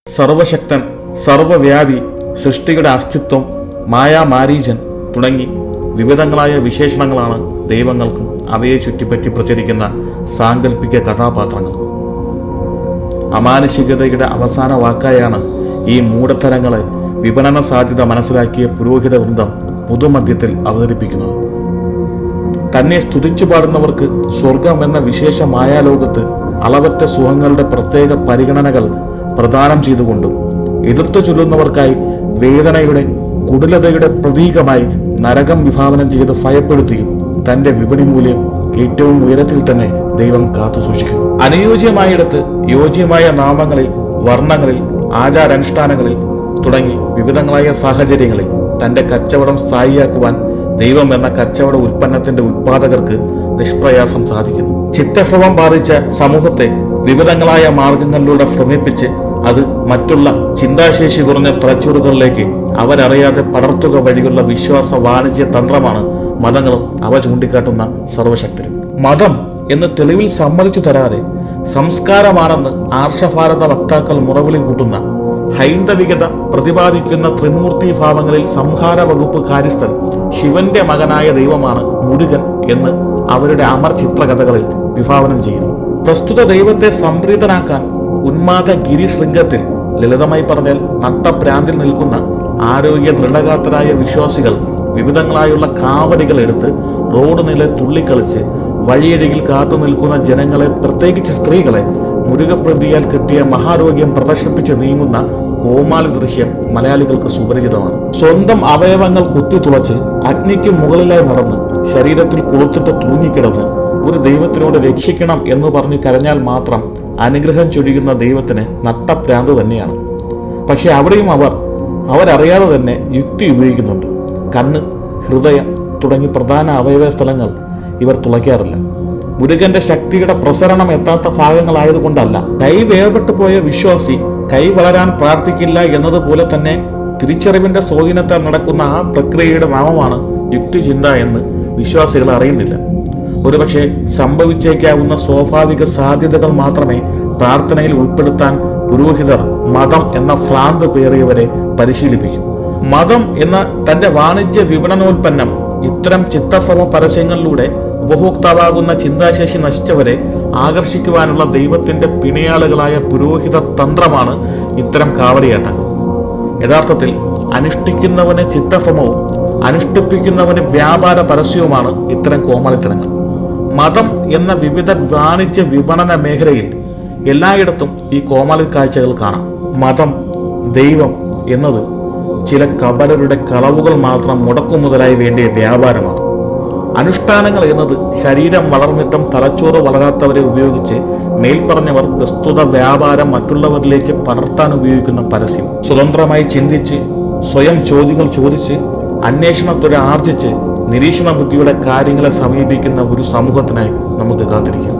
സർവശക്തൻ, സർവവ്യാപി, സൃഷ്ടിയുടെ അസ്തിത്വം, മായാമാരീചൻ തുടങ്ങി വിവിധങ്ങളായ വിശേഷണങ്ങളാണ് ദൈവങ്ങൾക്കും അവയെ ചുറ്റിപ്പറ്റി പ്രചരിക്കുന്ന സാങ്കല്പിക കഥാപാത്രങ്ങൾ. അമാനുഷികതയുടെ അവസാന വാക്കായാണ് ഈ മൂഢത്തരങ്ങളെ വിപണന സാധ്യത മനസ്സിലാക്കിയ പുരോഹിത വൃന്ദം പുതുമധ്യത്തിൽ അവതരിപ്പിക്കുന്നത്. തന്നെ സ്തുതിച്ചു പാടുന്നവർക്ക് സ്വർഗം എന്ന വിശേഷ മായാലോകത്ത് അളവറ്റ സുഖങ്ങളുടെ പ്രത്യേക പരിഗണനകൾ പ്രദാനം ചെയ്തുകൊണ്ടും എതിർത്തു ചൊല്ലുന്നവർക്കായി വേദനയുടെ കുടിലതയുടെ പ്രതീകമായി നരകം വിഭാവനം ചെയ്ത് ഭയപ്പെടുത്തിയും തന്റെ വിപണി മൂല്യം ഏറ്റവും ഉയരത്തിൽ തന്നെ ദൈവം കാത്തു സൂക്ഷിക്കും. അനുയോജ്യമായിടത്ത് യോജ്യമായ നാമങ്ങളിൽ, വർണ്ണങ്ങളിൽ, ആചാരാനുഷ്ഠാനങ്ങളിൽ തുടങ്ങി വിവിധങ്ങളായ സാഹചര്യങ്ങളിൽ തന്റെ കച്ചവടം സ്ഥായിയാക്കുവാൻ ദൈവം എന്ന കച്ചവട ഉൽപ്പന്നത്തിന്റെ ഉത്പാദകർക്ക് നിഷ്പ്രയാസം സാധിക്കുന്നു. ചിത്തഭ്രമം ബാധിച്ച സമൂഹത്തെ വിവിധങ്ങളായ മാർഗങ്ങളിലൂടെ ഭ്രമിപ്പിച്ച് അത് മറ്റുള്ള ചിന്താശേഷി കുറഞ്ഞ തലച്ചോറുകളിലേക്ക് അവരറിയാതെ പടർത്തുക വഴിയുള്ള വിശ്വാസ വാണിജ്യ തന്ത്രമാണ് മതങ്ങളും അവ ചൂണ്ടിക്കാട്ടുന്ന സർവശക്തരും. മതം എന്ന് തെളിവിൽ സമ്മതിച്ചു തരാതെ സംസ്കാരമാണെന്ന് ആർഷഭാരത വക്താക്കൾ മുറവിളി കൂട്ടുന്ന ഹൈന്ദവികത പ്രതിപാദിക്കുന്ന ത്രിമൂർത്തി ഭാവങ്ങളിൽ സംഹാര വകുപ്പ് കാര്യസ്ഥൻ ശിവന്റെ മകനായ ദൈവമാണ് മുരുകൻ എന്ന് അവരുടെ അമർ ചിത്രകഥകളിൽ വിഭാവനം ചെയ്യുന്നു. പ്രസ്തുത ദൈവത്തെ സംപ്രീതനാക്കാൻ ഉന്മാദ ഗിരിശൃംഗത്തിൽ, ലളിതമായി പറഞ്ഞാൽ നട്ടപ്രാന്തിൽ നിൽക്കുന്ന ആരോഗ്യ ദൃഢഗാത്രരായ വിശ്വാസികൾ വിവിധങ്ങളായുള്ള കാവടികൾ എടുത്ത് റോഡ് നില തുള്ളിക്കളിച്ച് വഴിയരികിൽ കാത്തു നിൽക്കുന്ന ജനങ്ങളെ, പ്രത്യേകിച്ച് സ്ത്രീകളെ, മുരുകപ്രതിയാൽ കിട്ടിയ മഹാരോഗ്യം പ്രദർശിപ്പിച്ച് നീങ്ങുന്ന കോമാളി ദൃശ്യം മലയാളികൾക്ക് സുപരിചിതമാണ്. സ്വന്തം അവയവങ്ങൾ കുത്തിത്തുളച്ച് അഗ്നിക്ക് മുകളിലായി നടന്ന് ശരീരത്തിൽ കൊളുത്തിട്ട് തൂങ്ങിക്കിടന്ന് ഒരു ദൈവത്തിനോട് രക്ഷിക്കണം എന്ന് പറഞ്ഞ് കരഞ്ഞാൽ മാത്രം അനുഗ്രഹം ചൊരിയുന്ന ദൈവത്തിന് നട്ടപ്രാന്ത് തന്നെയാണ്. പക്ഷെ അവിടെയും അവരറിയാതെ തന്നെ യുക്തി ഉപയോഗിക്കുന്നുണ്ട്. കണ്ണ്, ഹൃദയം തുടങ്ങി പ്രധാന അവയവ സ്ഥലങ്ങൾ ഇവർ തുളയ്ക്കാറില്ല. മുരുകന്റെ ശക്തിയുടെ പ്രസരണം എത്താത്ത ഭാഗങ്ങളായതുകൊണ്ടല്ല. കൈ വേർപെട്ടു പോയ വിശ്വാസി കൈ വളരാൻ പ്രാർത്ഥിക്കില്ല എന്നതുപോലെ തന്നെ തിരിച്ചറിവിന്റെ സ്വാധീനത്താൽ നടക്കുന്ന ആ പ്രക്രിയയുടെ നാമമാണ് യുക്തിചിന്ത എന്ന് വിശ്വാസികൾ അറിയുന്നില്ല. ഒരുപക്ഷെ സംഭവിച്ചേക്കാവുന്ന സ്വാഭാവിക സാധ്യതകൾ മാത്രമേ പ്രാർത്ഥനയിൽ ഉൾപ്പെടുത്താൻ പുരോഹിതർ മതം എന്ന ഭ്രാന്ത് പേറിയവരെ പരിശീലിപ്പിക്കും. മതം എന്ന തന്റെ വാണിജ്യ വിപണനോൽപ്പന്നം ഇത്തരം ചിത്രഭ്രമ പരസ്യങ്ങളിലൂടെ ഉപഭോക്താവാകുന്ന ചിന്താശേഷി നശിച്ചവരെ ആകർഷിക്കുവാനുള്ള ദൈവത്തിന്റെ പിണിയാളുകളായ പുരോഹിത തന്ത്രമാണ് ഇത്തരം കാവടിയാട്ടങ്ങൾ. യഥാർത്ഥത്തിൽ അനുഷ്ഠിക്കുന്നവന് ചിത്തഭ്രമവും അനുഷ്ഠിപ്പിക്കുന്നവന് വ്യാപാര പരസ്യവുമാണ് ഇത്തരം കോമാളിത്തരങ്ങൾ. മതം എന്ന വിവിധ വാണിജ്യ വിപണന മേഖലയിൽ എല്ലായിടത്തും ഈ കോമാളി കാഴ്ചകൾ കാണാം. മതം, ദൈവം എന്നത് ചില കപടരുടെ കളവുകൾ മാത്രം മുടക്കുമുതലായി വേണ്ടിയ വ്യാപാരമാണ്. അനുഷ്ഠാനങ്ങൾ എന്നത് ശരീരം വളർന്നിട്ടും തലച്ചോറ് വളരാത്തവരെ ഉപയോഗിച്ച് മേൽപ്പറഞ്ഞവർ പ്രസ്തുത വ്യാപാരം മറ്റുള്ളവരിലേക്ക് പടർത്താൻ ഉപയോഗിക്കുന്ന പരസ്യം. സ്വതന്ത്രമായി ചിന്തിച്ച് സ്വയം ചോദ്യങ്ങൾ ചോദിച്ച് അന്വേഷണത്തോടെ ആർജിച്ച് നിരീക്ഷണ ബുദ്ധിയുടെ കാര്യങ്ങളെ സമീപിക്കുന്ന ഒരു സമൂഹത്തിനായി നമുക്ക് കാത്തിരിക്കാം.